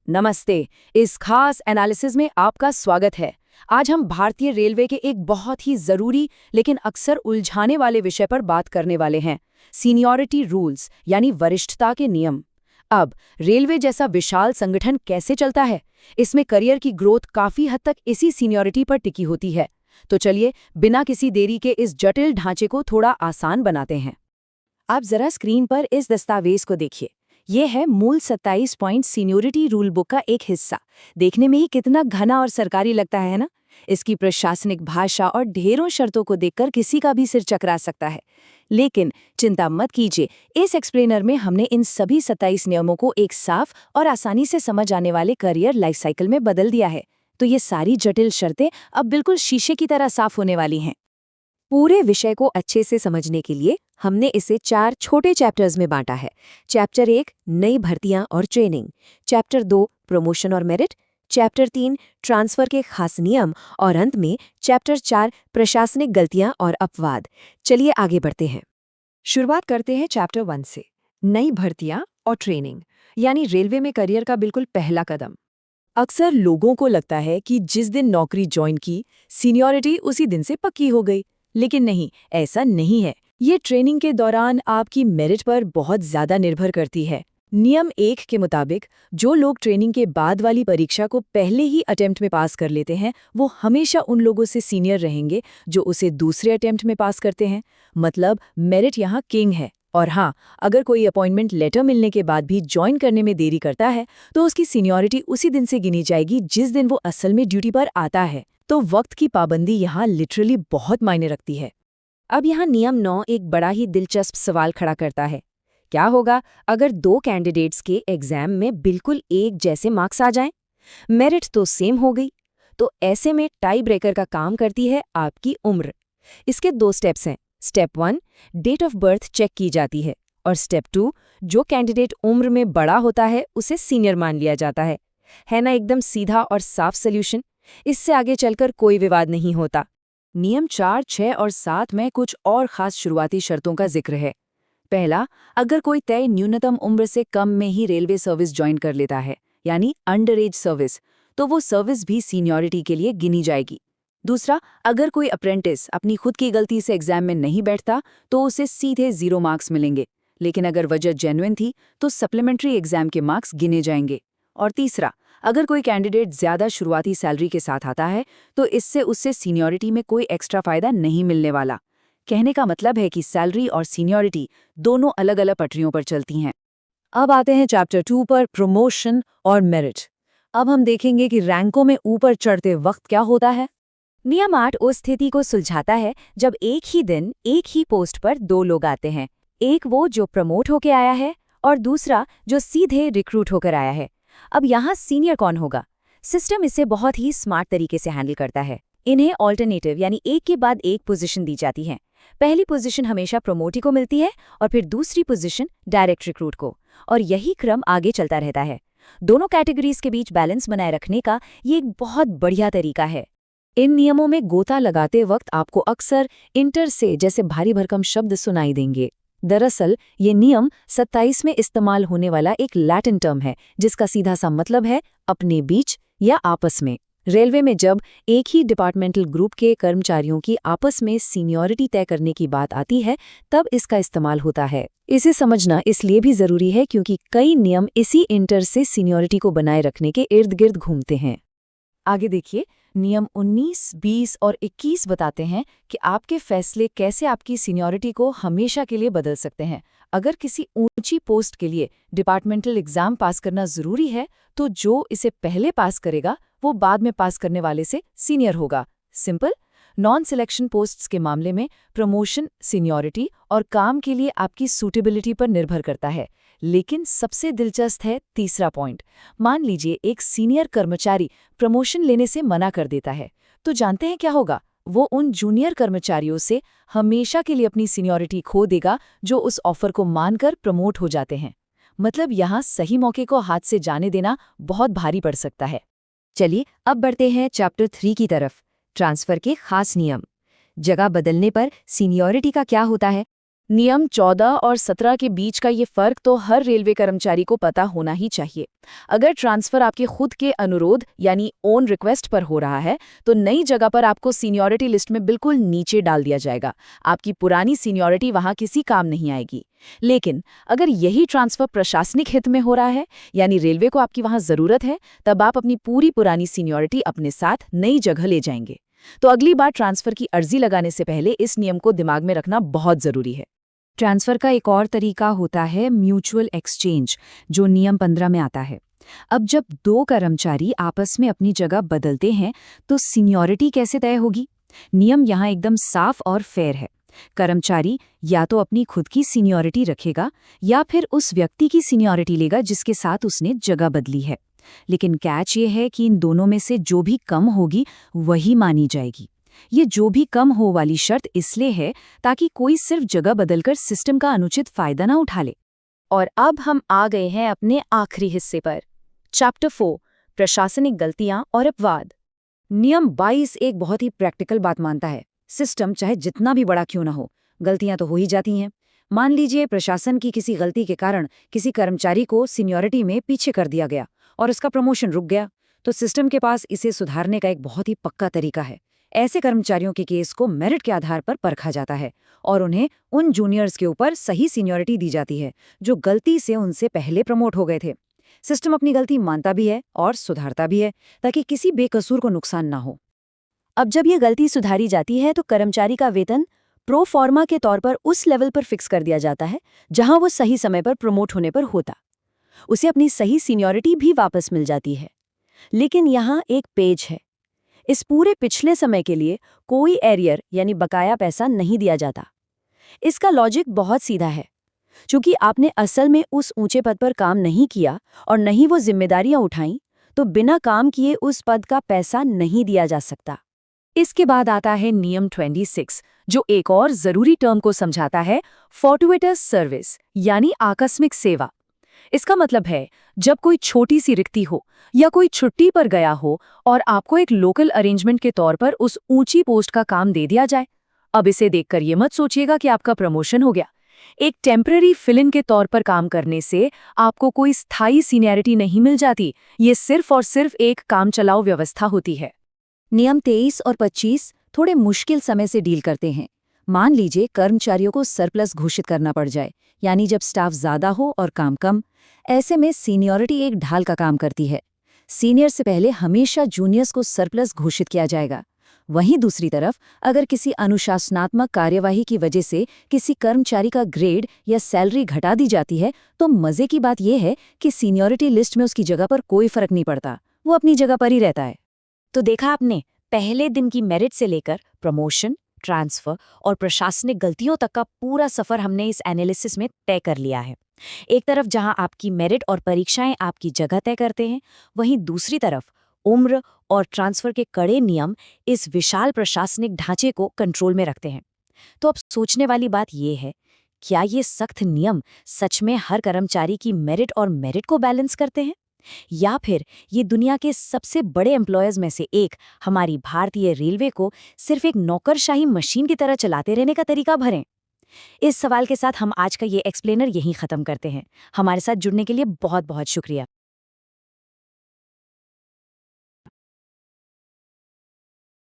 नमस्ते। इस खास एनालिसिस में आपका स्वागत है। आज हम भारतीय रेलवे के एक बहुत ही जरूरी लेकिन अक्सर उलझाने वाले विषय पर बात करने वाले हैं, सीनियरिटी रूल्स यानी वरिष्ठता के नियम। अब रेलवे जैसा विशाल संगठन कैसे चलता है? इसमें करियर की ग्रोथ काफी हद तक इसी सीनियरिटी पर टिकी होती है। तो चलिए बिना किसी देरी के इस जटिल ढांचे को थोड़ा आसान बनाते हैं। आप जरा स्क्रीन पर इस दस्तावेज को देखिए। ये है मूल 27 पॉइंट सीनियरिटी रूल बुक का एक हिस्सा। देखने में ही कितना घना और सरकारी लगता है ना? इसकी प्रशासनिक भाषा और ढेरों शर्तों को देखकर किसी का भी सिर चकरा सकता है। लेकिन चिंता मत कीजिए, इस एक्सप्लेनर में हमने इन सभी 27 नियमों को एक साफ और आसानी से समझ आने वाले करियर लाइफ साइकिल में बदल दिया है। तो ये सारी जटिल शर्तें अब बिल्कुल शीशे की तरह साफ होने वाली हैं। पूरे विषय को अच्छे से समझने के लिए हमने इसे 4 छोटे चैप्टर्स में बांटा है। चैप्टर 1 नई भर्तियां और ट्रेनिंग, चैप्टर 2 प्रमोशन और मेरिट, चैप्टर 3 ट्रांसफर के खास नियम और अंत में चैप्टर 4 प्रशासनिक गलतियां और अपवाद। चलिए आगे बढ़ते हैं। शुरुआत करते हैं चैप्टर 1 से, नई भर्तियां और ट्रेनिंग, यानी रेलवे में करियर का बिल्कुल पहला कदम। अक्सर लोगों को लगता है कि जिस दिन नौकरी ज्वाइन की, सीनियरिटी उसी दिन से पक्की हो गई। लेकिन नहीं, ऐसा नहीं है। ये ट्रेनिंग के दौरान आपकी मेरिट पर बहुत ज़्यादा निर्भर करती है। नियम 1 के मुताबिक जो लोग ट्रेनिंग के बाद वाली परीक्षा को पहले ही अटेम्प्ट में पास कर लेते हैं, वो हमेशा उन लोगों से सीनियर रहेंगे जो उसे दूसरे अटेम्प्ट में पास करते हैं। मतलब मेरिट यहाँ किंग है। और हाँ, अगर कोई अपॉइंटमेंट लेटर मिलने के बाद भी ज्वाइन करने में देरी करता है, तो उसकी सीनियरिटी उसी दिन से गिनी जाएगी जिस दिन वो असल में ड्यूटी पर आता है। तो वक्त की पाबंदी यहाँ लिटरली बहुत मायने रखती है। अब यहाँ नियम 9 एक बड़ा ही दिलचस्प सवाल खड़ा करता है। क्या होगा अगर 2 कैंडिडेट्स के एग्जाम में बिल्कुल एक जैसे मार्क्स आ जाएं? मेरिट तो सेम हो गई। तो ऐसे में टाई ब्रेकर का काम करती है आपकी उम्र। इसके 2 स्टेप्स हैं। Step 1 date of birth check की जाती है, और स्टेप 2 जो कैंडिडेट उम्र में बड़ा होता है उसे सीनियर मान लिया जाता है। है ना एकदम सीधा और साफ सोल्यूशन? इससे आगे चलकर कोई विवाद नहीं होता। नियम 4, 6 और 7 में कुछ और खास शुरुआती शर्तों का जिक्र है। पहला, अगर कोई तय न्यूनतम उम्र से कम में ही रेलवे सर्विस ज्वाइन कर लेता है, यानी अंडर एज सर्विस, तो वो सर्विस भी सीनियरिटी के लिए गिनी जाएगी। दूसरा, अगर कोई अप्रेंटिस अपनी खुद की गलती से एग्जाम में नहीं बैठता तो उसे सीधे 0 मार्क्स मिलेंगे। लेकिन अगर वजह जेन्युइन थी तो सप्लीमेंट्री एग्जाम के मार्क्स गिने जाएंगे। और तीसरा, अगर कोई कैंडिडेट ज्यादा शुरुआती सैलरी के साथ आता है तो इससे उससे सीनियरिटी में कोई एक्स्ट्रा फायदा नहीं मिलने वाला। कहने का मतलब है कि सैलरी और सीनियरिटी दोनों अलग अलग पटरियों पर चलती हैं। अब आते हैं चैप्टर 2 पर, प्रमोशन और मेरिट। अब हम देखेंगे कि रैंकों में ऊपर चढ़ते वक्त क्या होता है। नियम 8 उस स्थिति को सुलझाता है जब एक ही दिन एक ही पोस्ट पर 2 लोग आते हैं। एक वो जो प्रमोट होकर आया है और दूसरा जो सीधे रिक्रूट होकर आया है। अब यहाँ सीनियर कौन होगा? सिस्टम इसे बहुत ही स्मार्ट तरीके से हैंडल करता है। इन्हें ऑल्टरनेटिव यानी एक के बाद एक पोजीशन दी जाती है। पहली पोजीशन हमेशा प्रमोटी को मिलती है और फिर दूसरी पोजीशन डायरेक्ट रिक्रूट को, और यही क्रम आगे चलता रहता है। दोनों कैटेगरीज के बीच बैलेंस बनाए रखने का ये एक बहुत बढ़िया तरीका है। इन नियमों में गोता लगाते वक्त आपको अक्सर इंटर से जैसे भारी भरकम शब्द सुनाई देंगे। दरअसल ये नियम 27 में इस्तेमाल होने वाला एक लैटिन टर्म है जिसका सीधा सा मतलब है अपने बीच या आपस में। रेलवे में जब एक ही डिपार्टमेंटल ग्रुप के कर्मचारियों की आपस में सीनियरिटी तय करने की बात आती है तब इसका इस्तेमाल होता है। इसे समझना इसलिए भी जरूरी है क्योंकि कई नियम इसी इंटर से सीनियरिटी को बनाए रखने के इर्द गिर्द घूमते हैं। आगे देखिए, नियम 19, 20 और 21 बताते हैं कि आपके फैसले कैसे आपकी सीनियरिटी को हमेशा के लिए बदल सकते हैं। अगर किसी ऊंची पोस्ट के लिए डिपार्टमेंटल एग्जाम पास करना जरूरी है तो जो इसे पहले पास करेगा वो बाद में पास करने वाले से सीनियर होगा। सिंपल। नॉन सिलेक्शन पोस्ट्स के मामले में प्रमोशन सीनियरिटी और काम के लिए आपकी सूटेबिलिटी पर निर्भर करता है। लेकिन सबसे दिलचस्प है तीसरा पॉइंट। मान लीजिए एक सीनियर कर्मचारी प्रमोशन लेने से मना कर देता है, तो जानते हैं क्या होगा? वो उन जूनियर कर्मचारियों से हमेशा के लिए अपनी सीनियरिटी खो देगा जो उस ऑफर को मानकर प्रमोट हो जाते हैं। मतलब यहाँ सही मौके को हाथ से जाने देना बहुत भारी पड़ सकता है। चलिए अब बढ़ते हैं चैप्टर 3 की तरफ, ट्रांसफर के खास नियम। जगह बदलने पर सीनियरिटी का क्या होता है? नियम 14 और 17 के बीच का ये फर्क तो हर रेलवे कर्मचारी को पता होना ही चाहिए। अगर ट्रांसफर आपके खुद के अनुरोध यानी ओन रिक्वेस्ट पर हो रहा है, तो नई जगह पर आपको सीनियरिटी लिस्ट में बिल्कुल नीचे डाल दिया जाएगा। आपकी पुरानी सीनियरिटी वहां किसी काम नहीं आएगी। लेकिन अगर यही ट्रांसफर प्रशासनिक हित में हो रहा है, यानी रेलवे को आपकी वहां जरूरत है, तब आप अपनी पूरी पुरानी सीनियरिटी अपने साथ नई जगह ले जाएंगे। तो अगली बार ट्रांसफर की अर्जी लगाने से पहले इस नियम को दिमाग में रखना बहुत जरूरी है। ट्रांसफर का एक और तरीका होता है म्यूचुअल एक्सचेंज, जो नियम 15 में आता है। अब जब दो कर्मचारी आपस में अपनी जगह बदलते हैं, तो सीनियरिटी कैसे तय होगी? नियम यहाँ एकदम साफ और फेयर है। कर्मचारी या तो अपनी खुद की सीनियरिटी रखेगा या फिर उस व्यक्ति की सीनियरिटी लेगा जिसके साथ उसने जगह बदली है। लेकिन कैच ये है कि इन दोनों में से जो भी कम होगी वही मानी जाएगी। ये जो भी कम हो वाली शर्त इसलिए है ताकि कोई सिर्फ जगह बदलकर सिस्टम का अनुचित फायदा ना उठा ले। और अब हम आ गए हैं अपने आखिरी हिस्से पर, चैप्टर 4, प्रशासनिक गलतियां और अपवाद। नियम 22 एक बहुत ही प्रैक्टिकल बात मानता है। सिस्टम चाहे जितना भी बड़ा क्यों ना हो, गलतियां तो हो ही जाती हैं। मान लीजिए प्रशासन की किसी गलती के कारण किसी कर्मचारी को सीनियरिटी में पीछे कर दिया गया और उसका प्रमोशन रुक गया, तो सिस्टम के पास इसे सुधारने का एक बहुत ही पक्का तरीका है। ऐसे कर्मचारियों के केस को मेरिट के आधार पर परखा जाता है और उन्हें उन जूनियर्स के ऊपर सही सीनियरिटी दी जाती है जो गलती से उनसे पहले प्रमोट हो गए थे। सिस्टम अपनी गलती मानता भी है और सुधारता भी है ताकि किसी बेकसूर को नुकसान ना हो। अब जब ये गलती सुधारी जाती है तो कर्मचारी का वेतन प्रो फॉर्मा के तौर पर उस लेवल पर फिक्स कर दिया जाता है जहां वो सही समय पर प्रमोट होने पर होता। उसे अपनी सही सीनियरिटी भी वापस मिल जाती है। लेकिन यहाँ एक पेज है। इस पूरे पिछले समय के लिए कोई एरियर यानी बकाया पैसा नहीं दिया जाता। इसका लॉजिक बहुत सीधा है। चूंकि आपने असल में उस ऊंचे पद पर काम नहीं किया और नहीं वो जिम्मेदारियां उठाईं, तो बिना काम किए उस पद का पैसा नहीं दिया जा सकता। इसके बाद आता है नियम 26, जो एक और जरूरी टर्म को समझाता है, फॉर्टुइटस सर्विस यानी आकस्मिक सेवा। इसका मतलब है जब कोई छोटी सी रिक्ति हो या कोई छुट्टी पर गया हो और आपको एक लोकल अरेंजमेंट के तौर पर उस ऊंची पोस्ट का काम दे दिया जाए। अब इसे देखकर ये मत सोचिएगा कि आपका प्रमोशन हो गया। एक टेम्पररी फिल इन के तौर पर काम करने से आपको कोई स्थायी सीनियरिटी नहीं मिल जाती। ये सिर्फ और सिर्फ एक काम चलाओ व्यवस्था होती है। नियम 23 और 25 थोड़े मुश्किल समय से डील करते हैं। मान लीजिए कर्मचारियों को सरप्लस घोषित करना पड़ जाए, यानी जब स्टाफ ज्यादा हो और काम कम। ऐसे में सीनियरिटी एक ढाल का काम करती है। सीनियर से पहले हमेशा जूनियर्स को सरप्लस घोषित किया जाएगा। वहीं दूसरी तरफ अगर किसी अनुशासनात्मक कार्यवाही की वजह से किसी कर्मचारी का ग्रेड या सैलरी घटा दी जाती है, तो मजे की बात यह है कि सीनियरिटी लिस्ट में उसकी जगह पर कोई फर्क नहीं पड़ता, वो अपनी जगह पर ही रहता है। तो देखा आपने, पहले दिन की मेरिट से लेकर प्रमोशन, ट्रांसफर और प्रशासनिक गलतियों तक का पूरा सफर हमने इस एनालिसिस में तय कर लिया है। एक तरफ जहां आपकी मेरिट और परीक्षाएं आपकी जगह तय करते हैं, वहीं दूसरी तरफ उम्र और ट्रांसफर के कड़े नियम इस विशाल प्रशासनिक ढांचे को कंट्रोल में रखते हैं। तो अब सोचने वाली बात यह है, क्या ये सख्त नियम सच में हर कर्मचारी की मेरिट को बैलेंस करते हैं, या फिर ये दुनिया के सबसे बड़े एम्प्लॉयर्स में से एक हमारी भारतीय रेलवे को सिर्फ एक नौकरशाही मशीन की तरह चलाते रहने का तरीका भरें? इस सवाल के साथ हम आज का ये एक्सप्लेनर यहीं खत्म करते हैं। हमारे साथ जुड़ने के लिए बहुत बहुत शुक्रिया।